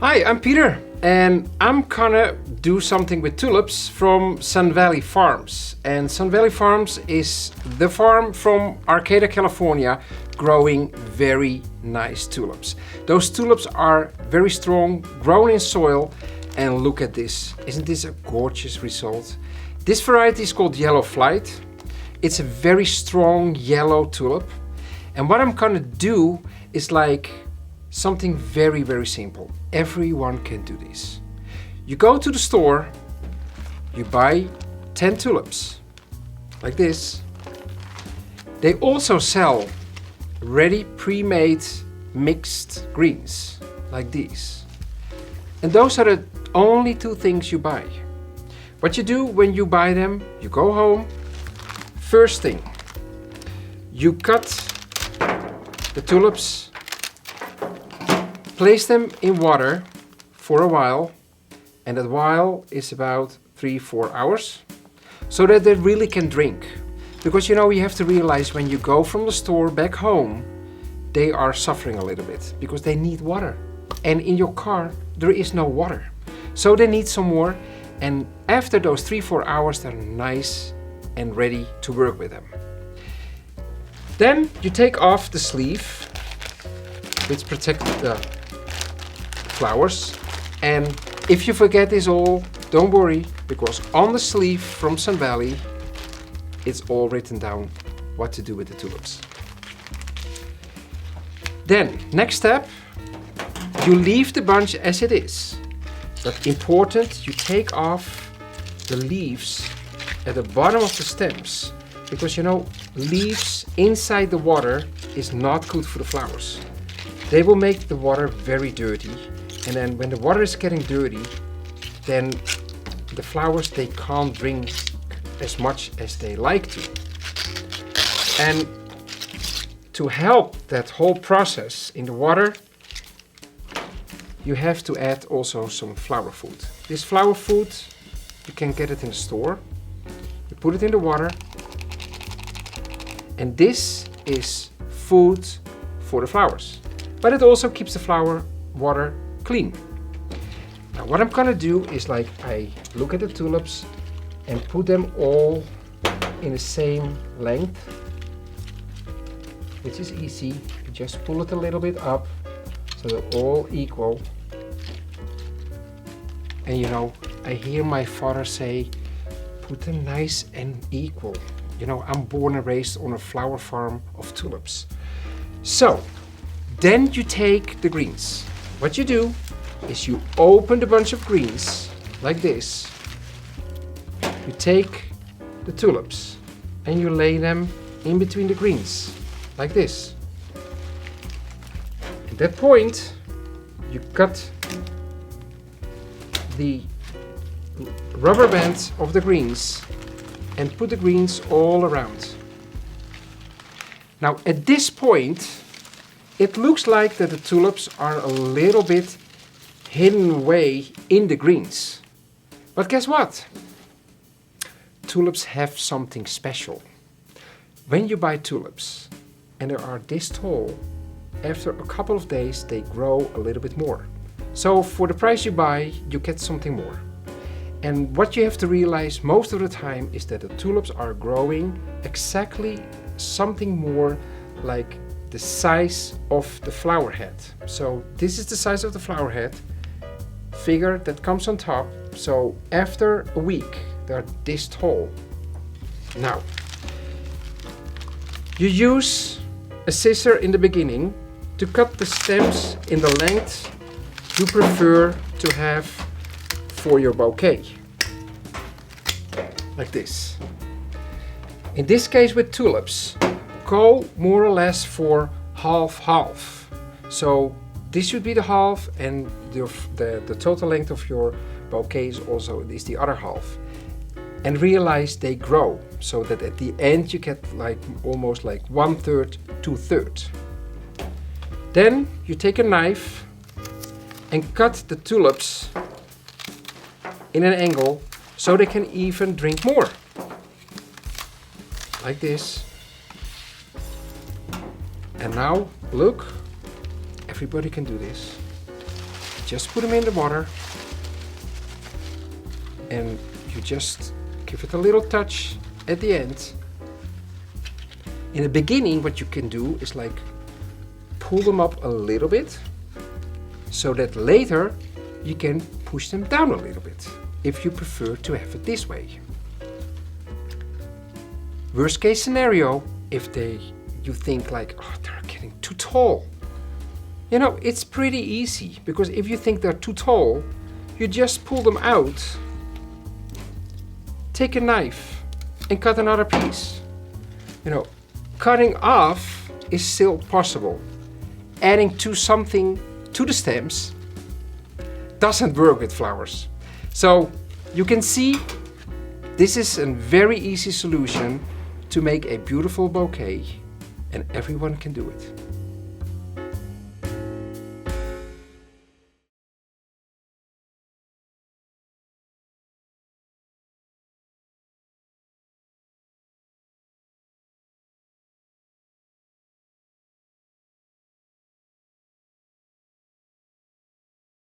Hi, I'm Peter, and I'm gonna do something with tulips from Sun Valley Farms. And Sun Valley Farms is the farm from Arcata, California, growing very nice tulips. Those tulips are very strong, grown in soil, and look at this. Isn't this a gorgeous result? This variety is called Yellow Flight. It's a very strong yellow tulip. And what I'm gonna do is like something very, very simple. Everyone can do this. You go to the store, you buy 10 tulips, like this. They also sell ready pre-made mixed greens, like these. And those are the only two things you buy. What you do when you buy them, you go home. First thing, you cut the tulips, place them in water for a while, and that while is about 3-4 hours, so that they really can drink. Because you have to realize when you go from the store back home, they are suffering a little bit because they need water. And in your car, there is no water. So they need some more, and after those 3-4 hours, they're nice and ready to work with them. Then you take off the sleeve, which protects the flowers. And if you forget this all, don't worry, because on the sleeve from Sun Valley, it's all written down what to do with the tulips. Then, next step, you leave the bunch as it is. But important, you take off the leaves at the bottom of the stems, because leaves inside the water is not good for the flowers. They will make the water very dirty, and then when the water is getting dirty, then the flowers, they can't drink as much as they like to. And to help that whole process in the water, you have to add also some flower food. This flower food, you can get it in the store. You put it in the water, and this is food for the flowers. But it also keeps the flower water clean. Now what I'm gonna do is I look at the tulips and put them all in the same length, which is easy. You just pull it a little bit up so they're all equal. And I hear my father say, put them nice and equal. I'm born and raised on a flower farm of tulips. So, then you take the greens. What you do is you open the bunch of greens like this. You take the tulips and you lay them in between the greens like this. At that point, you cut the rubber bands of the greens and put the greens all around. Now at this point, it looks like that the tulips are a little bit hidden away in the greens. But guess what? Tulips have something special. When you buy tulips and they are this tall, after a couple of days they grow a little bit more. So for the price you buy, you get something more. And what you have to realize most of the time is that the tulips are growing exactly something more like the size of the flower head. So this is the size of the flower head, figure that comes on top. So after a week, they're this tall. Now, you use a scissor in the beginning to cut the stems in the length you prefer to have for your bouquet, like this. In this case with tulips, go more or less for half-half. So this should be the half, and the total length of your bouquet is the other half. And realize they grow, so that at the end you get almost 1/3, 2/3. Then you take a knife and cut the tulips in an angle so they can even drink more. Like this. And now, look, everybody can do this. just put them in the water and you just give it a little touch at the end. In the beginning, what you can do is like pull them up a little bit so that later you can push them down a little bit if you prefer to have it this way. Worst case scenario, if you think like, oh, they're getting too tall. You know, it's pretty easy, because if you think they're too tall, you just pull them out, take a knife and cut another piece. You know, cutting off is still possible. Adding to something to the stems doesn't work with flowers. So you can see this is a very easy solution to make a beautiful bouquet, and everyone can do it.